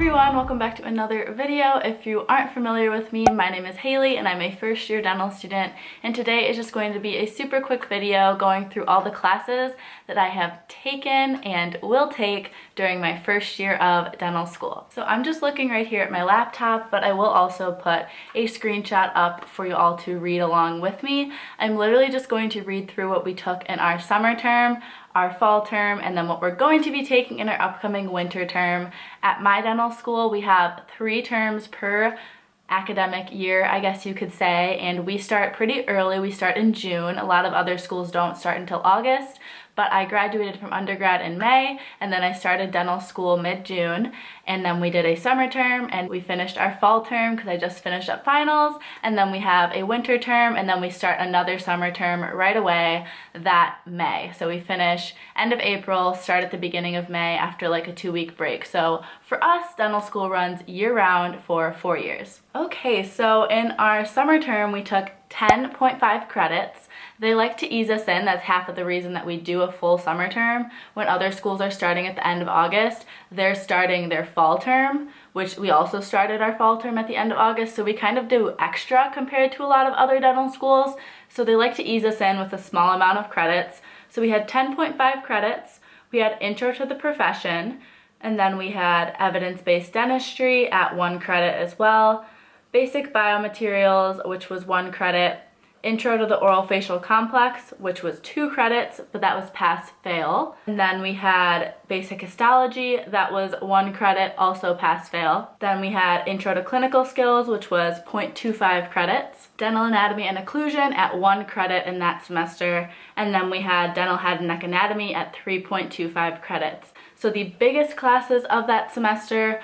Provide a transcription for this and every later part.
everyone, welcome back to another video. If you aren't familiar with me, my name is Haley and I'm a first year dental student, and today is just going to be a super quick video going through all the classes that I have taken and will take during my first year of dental school. So I'm just looking right here at my laptop, but I will also put a screenshot up for you all to read along with me. I'm literally just going to read through what we took in our summer term, our fall term, and then what we're going to be taking in our upcoming winter term. At my dental school, we have 3 terms per academic year, I guess you could say, and we start pretty early. We start in June. A lot of other schools don't start until August, but I graduated from undergrad in May, and then I started dental school mid-June, and then we did a summer term, and we finished our fall term because I just finished up finals, and then we have a winter term, and then we start another summer term right away that May. So we finish end of April, start at the beginning of May after like a 2-week break. So for us, dental school runs year-round for 4 years. Okay, so in our summer term, we took 10.5 credits. They like to ease us in. That's half of the reason that we do a full summer term. When other schools are starting at the end of August, they're starting their fall term, which we also started our fall term at the end of August, so we kind of do extra compared to a lot of other dental schools. So they like to ease us in with a small amount of credits. So we had 10.5 credits. We had Intro to the Profession, and then we had Evidence-Based Dentistry at 1 credit as well. Basic Biomaterials, which was 1 credit. Intro to the Oral Facial Complex, which was 2 credits, but that was pass-fail. And then we had Basic Histology, that was 1 credit, also pass-fail. Then we had Intro to Clinical Skills, which was 0.25 credits. Dental Anatomy and Occlusion at 1 credit in that semester. And then we had Dental Head and Neck Anatomy at 3.25 credits. So the biggest classes of that semester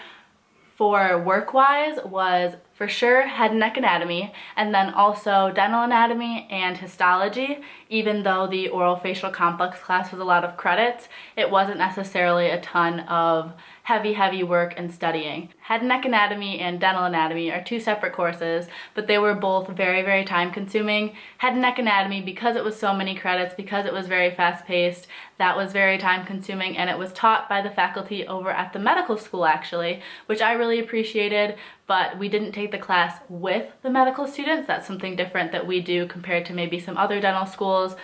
for work-wise was for sure head and neck anatomy, and then also dental anatomy and histology. Even though the oral facial complex class was a lot of credits, it wasn't necessarily a ton of heavy work and studying. Head and neck anatomy and dental anatomy are 2 separate courses, but they were both very time consuming. Head and neck anatomy, because it was so many credits, because it was very fast paced, that was very time consuming, and it was taught by the faculty over at the medical school actually, which I really appreciated, but we didn't take the class with the medical students. That's something different that we do compared to maybe some other dental schools.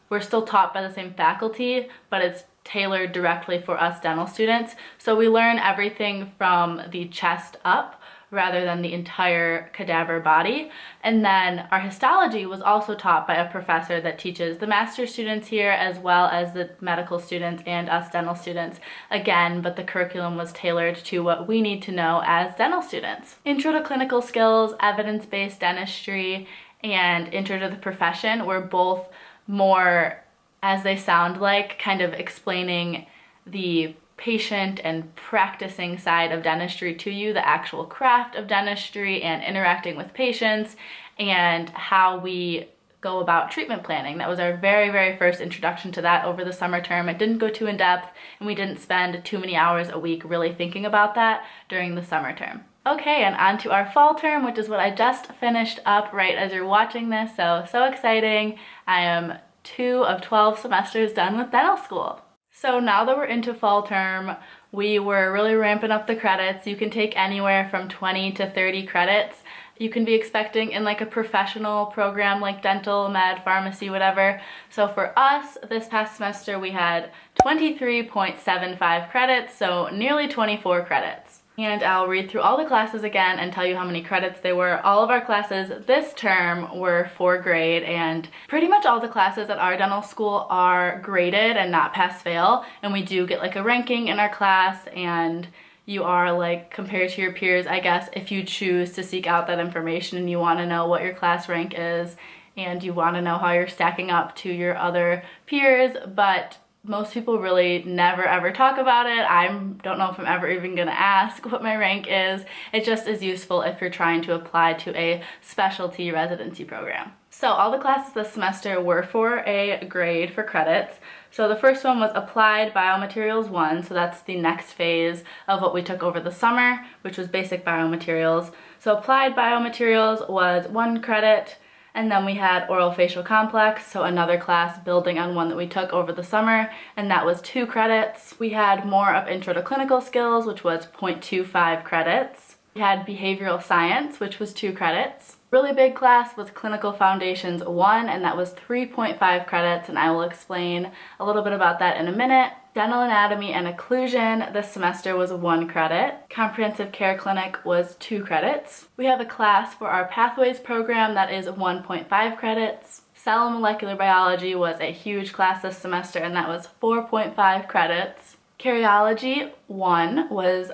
We're still taught by the same faculty, but it's tailored directly for us dental students. So we learn everything from the chest up rather than the entire cadaver body. And then our histology was also taught by a professor that teaches the master's students here as well as the medical students and us dental students again, but the curriculum was tailored to what we need to know as dental students. Intro to Clinical Skills, Evidence-Based Dentistry, and Intro to the Profession were both more, as they sound like, kind of explaining the patient and practicing side of dentistry to you, the actual craft of dentistry and interacting with patients and how we go about treatment planning. That was our very first introduction to that over the summer term. It didn't go too in depth, and we didn't spend too many hours a week really thinking about that during the summer term. Okay, and on to our fall term, which is what I just finished up right as you're watching this, so exciting. I am 2 of 12 semesters done with dental school. So now that we're into fall term, we were really ramping up the credits. You can take anywhere from 20 to 30 credits. You can be expecting in like a professional program like dental, med, pharmacy, whatever. So for us, this past semester, we had 23.75 credits, so nearly 24 credits. And I'll read through all the classes again and tell you how many credits they were. All of our classes this term were 4 grade, and pretty much all the classes at our dental school are graded and not pass-fail, and we do get like a ranking in our class, and you are like compared to your peers, I guess, if you choose to seek out that information and you want to know what your class rank is and you want to know how you're stacking up to your other peers, but most people really never ever talk about it. I don't know if I'm ever even gonna ask what my rank is. It just is useful if you're trying to apply to a specialty residency program. So all the classes this semester were for a grade for credits. So the first one was Applied Biomaterials 1, so that's the next phase of what we took over the summer, which was Basic Biomaterials. So Applied Biomaterials was 1 credit, And then we had oral facial complex, so another class building on one that we took over the summer, and that was 2 credits. We had more of intro to clinical skills, which was 0.25 credits. We had behavioral science, which was 2 credits. Really big class was clinical foundations 1, and that was 3.5 credits, and I will explain a little bit about that in a minute. Dental anatomy and occlusion this semester was 1 credit. Comprehensive care clinic was 2 credits. We have a class for our pathways program that is 1.5 credits. Cell and molecular biology was a huge class this semester, and that was 4.5 credits. Cardiology 1 was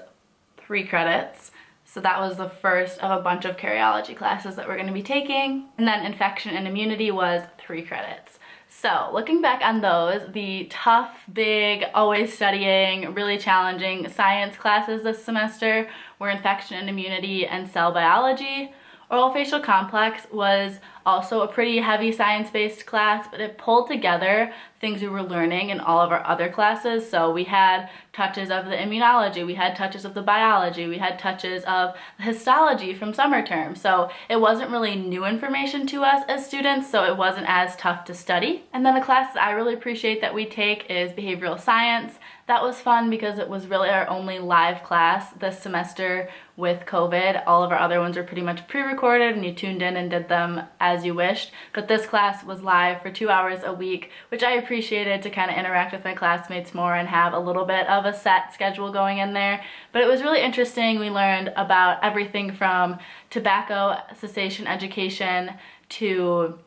3 credits. So that was the first of a bunch of cardiology classes that we're going to be taking. And then infection and immunity was 3 credits. So looking back on those, the tough, big, always studying, really challenging science classes this semester were infection and immunity and cell biology. Oral facial complex was also a pretty heavy science-based class, but it pulled together things we were learning in all of our other classes. So we had touches of the immunology, we had touches of the biology, we had touches of the histology from summer term. So it wasn't really new information to us as students, so it wasn't as tough to study. And then a class that I really appreciate that we take is behavioral science. That was fun because it was really our only live class this semester with COVID. All of our other ones were pretty much pre-recorded and you tuned in and did them as you wished. But this class was live for 2 hours a week, which I appreciated to kind of interact with my classmates more and have a little bit of a set schedule going in there. But it was really interesting. We learned about everything from tobacco cessation education to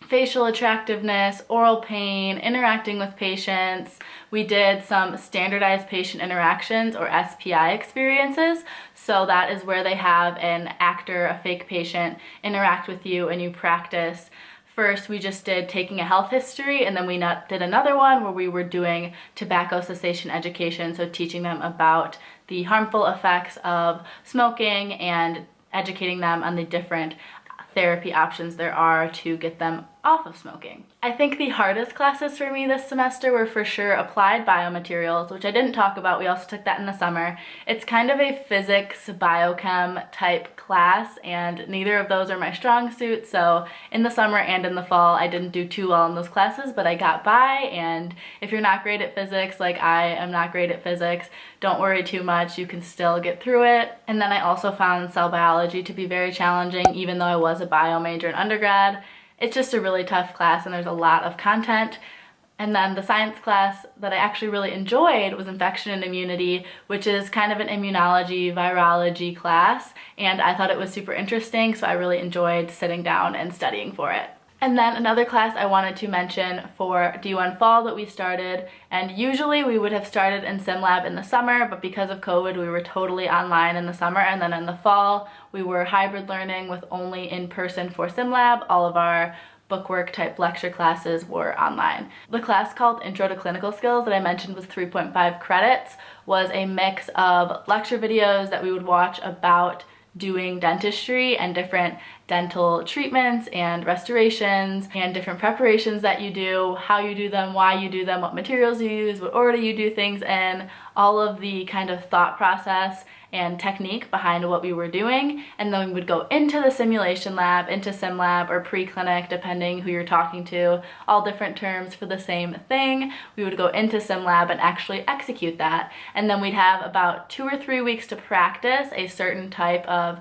facial attractiveness, oral pain, interacting with patients. We did some standardized patient interactions or SPI experiences. So that is where they have an actor, a fake patient, interact with you and you practice. First, we just did taking a health history, and then we did another one where we were doing tobacco cessation education, so teaching them about the harmful effects of smoking and educating them on the different therapy options there are to get them off of smoking. I think the hardest classes for me this semester were for sure applied biomaterials, which I didn't talk about. We also took that in the summer. It's kind of a physics biochem type class, and neither of those are my strong suit, so in the summer and in the fall I didn't do too well in those classes, but I got by. And if you're not great at physics, like I am not great at physics, don't worry too much, you can still get through it. And then I also found cell biology to be very challenging, even though I was a bio major in undergrad. It's just a really tough class and there's a lot of content. And then the science class that I actually really enjoyed was infection and immunity, which is kind of an immunology, virology class, and I thought it was super interesting, so I really enjoyed sitting down and studying for it. And then another class I wanted to mention for D1 Fall that we started, and usually we would have started in SimLab in the summer, but because of COVID we were totally online in the summer, and then in the fall we were hybrid learning with only in-person for SimLab. All of our bookwork type lecture classes were online. The class called Intro to Clinical Skills that I mentioned was 3.5 credits, was a mix of lecture videos that we would watch about doing dentistry and different dental treatments and restorations and different preparations that you do, how you do them, why you do them, what materials you use, what order you do things in, all of the kind of thought process and technique behind what we were doing. And then we would go into the simulation lab, into SimLab or pre-clinic, depending who you're talking to, all different terms for the same thing. We would go into SimLab and actually execute that. And then we'd have about 2 or 3 weeks to practice a certain type of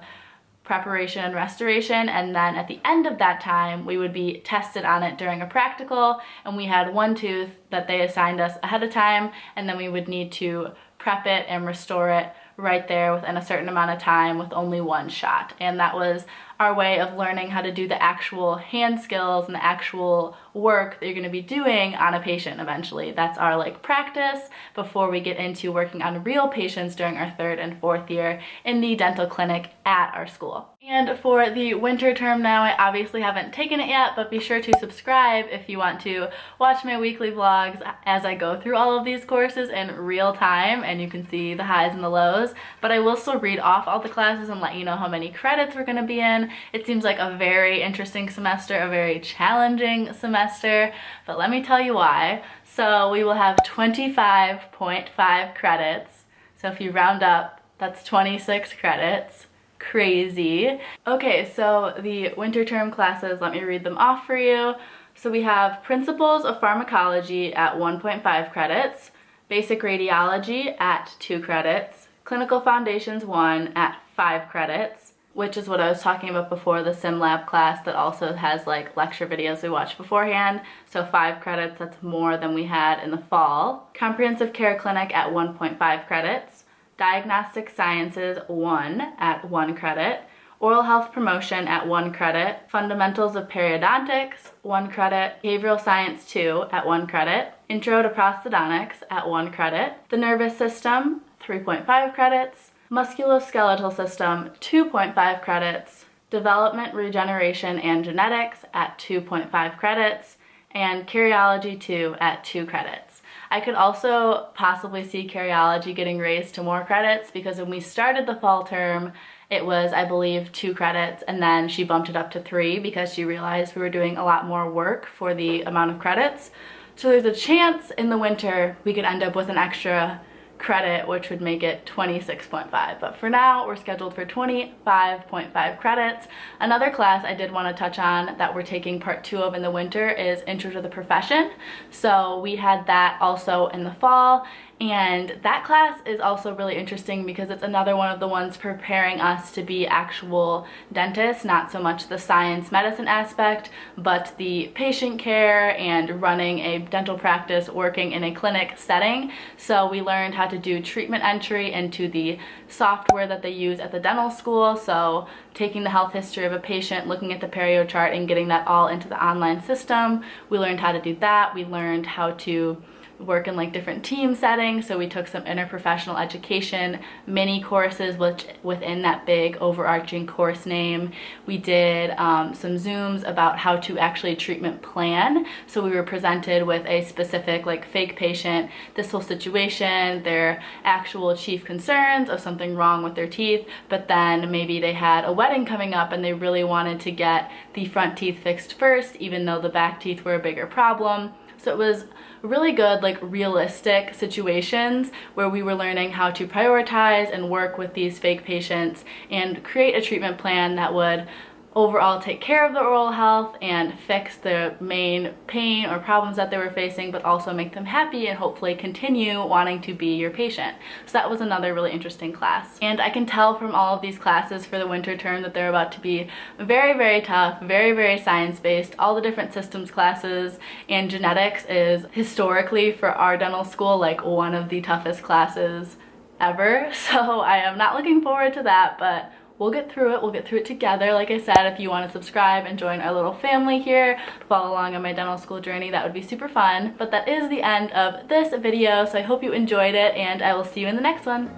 preparation and restoration, and then at the end of that time we would be tested on it during a practical, and we had one tooth that they assigned us ahead of time, and then we would need to prep it and restore it right there within a certain amount of time with only one shot. And that was our way of learning how to do the actual hand skills and the actual work that you're going to be doing on a patient eventually. That's our like practice before we get into working on real patients during our 3rd and 4th year in the dental clinic at our school. And for the winter term now, I obviously haven't taken it yet, but be sure to subscribe if you want to watch my weekly vlogs as I go through all of these courses in real time, and you can see the highs and the lows. But I will still read off all the classes and let you know how many credits we're going to be in. It seems like a very interesting semester, a very challenging semester, but let me tell you why. So we will have 25.5 credits. So if you round up, that's 26 credits. crazy. Okay, so the winter term classes, let me read them off for you. So we have Principles of Pharmacology at 1.5 credits, Basic Radiology at 2 credits, Clinical Foundations 1 at 5 credits, which is what I was talking about before, the sim lab class that also has like lecture videos we watched beforehand. So 5 credits, that's more than we had in the fall. Comprehensive Care Clinic at 1.5 credits, Diagnostic Sciences 1 at 1 credit, Oral Health Promotion at 1 credit, Fundamentals of Periodontics 1 credit, Behavioral Science 2 at 1 credit, Intro to Prosthodontics at 1 credit, The Nervous System 3.5 credits, Musculoskeletal System 2.5 credits, Development, Regeneration, and Genetics at 2.5 credits, and Cardiology 2 at 2 credits. I could also possibly see Cardiology getting raised to more credits because when we started the fall term, it was, I believe, 2 credits, and then she bumped it up to 3 because she realized we were doing a lot more work for the amount of credits. So there's a chance in the winter we could end up with an extra credit, which would make it 26.5, but for now we're scheduled for 25.5 credits. Another class I did want to touch on that we're taking part 2 of in the winter is Intro to the Profession. So we had that also in the fall, and that class is also really interesting because it's another one of the ones preparing us to be actual dentists, not so much the science medicine aspect, but the patient care and running a dental practice, working in a clinic setting. So we learned how to do treatment entry into the software that they use at the dental school. So taking the health history of a patient, looking at the perio chart, and getting that all into the online system. We learned how to do that. We learned how to work in like different team settings. So we took some interprofessional education mini courses which within that big overarching course name. We did some Zooms about how to actually treatment plan. So we were presented with a specific like fake patient, this whole situation, their actual chief concerns of something wrong with their teeth, but then maybe they had a wedding coming up and they really wanted to get the front teeth fixed first even though the back teeth were a bigger problem. So it was really good, like realistic situations where we were learning how to prioritize and work with these fake patients and create a treatment plan that would overall take care of the oral health and fix the main pain or problems that they were facing, but also make them happy and hopefully continue wanting to be your patient. So that was another really interesting class. And I can tell from all of these classes for the winter term that they're about to be very, very tough, very, very science-based, all the different systems classes, and genetics is historically for our dental school like one of the toughest classes ever. So I am not looking forward to that, but we'll get through it. We'll get through it together. Like I said, if you want to subscribe and join our little family here, follow along on my dental school journey, that would be super fun. But that is the end of this video, so I hope you enjoyed it, and I will see you in the next one.